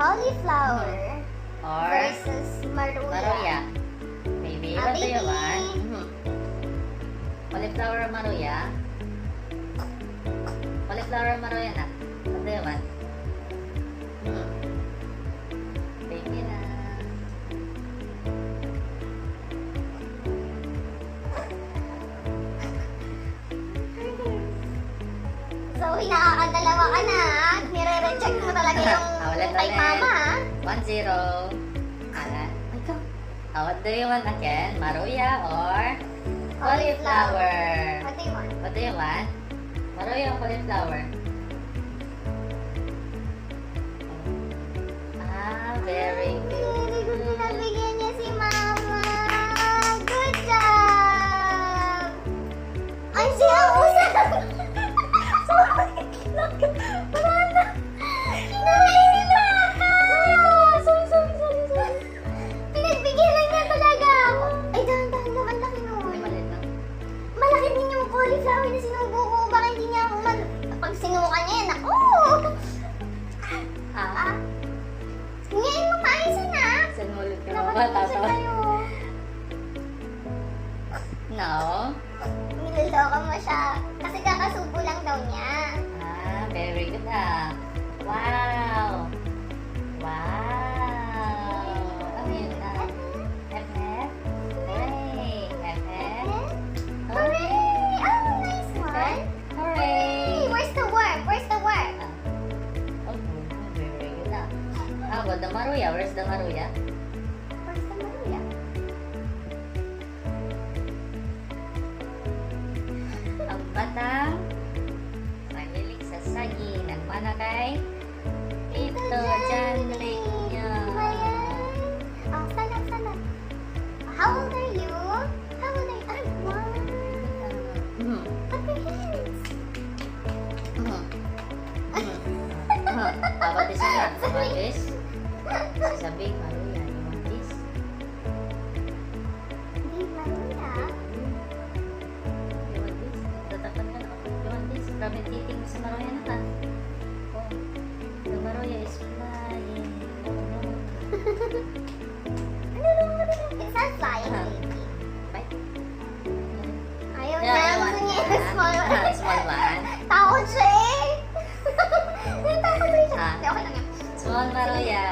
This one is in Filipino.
cauliflower Or versus maruya. maruya. Baby, what do you want? Cauliflower or maruya? Cauliflower or maruya na? What do you want? Baby na. Zoe, nakakadalawa ka na. Nire-reject mo talaga yung Ulit, kay ulit. mama. 1-0. Ikaw. What do you want again? Maruya or cauliflower? What do you want? What do you want? Maruya or cauliflower? Very good. Very good. Nabigyan niya si mama. Good job! Ay, siya ang usap! Sorry. Wala na. Nahihila ka! Sorry. Pinagbigyan lang niya talaga ako. Ay, dahan-dahan naman. Laki nun. Hindi maliit lang. Malaki din yung cauliflower na sinubo ko. Baka hindi niya ako pag sinuka niya yan, ako! Ngayon mo maayos na. Saan mo ulit ka Nakapagpapit mabatawa? tayo. No? Niloloko mo siya. Kasi kakasubo lang daw niya. Very good Wow! Wow! Ano yun na? FF? Hooray! FF? Hooray! Oh, nice one. Hooray! Where's the worm? Where's the worm? Oh, very good How about the maruya? Where's the maruya? Where's the Maria? Ang batang mahilig sa saging. Nagmana kay Tito John Rick niya. Oh, stand up. How old are you? How old are you? Ay, wow. Put your hands. How about this one? You want this? Sabi, maruya. You want this? Hindi, Maria. You want this? Tatapan ka na. You want this? Grabe titing mo sa maruya na ka. Oh, the maruya is flying. It's not flying, baby. Bye. Ayaw Yeah, na. you want Gusto niya yung small one. Small one. Takot siya eh. Takot siya. Ah. Hindi, okay lang yan. Small maruya.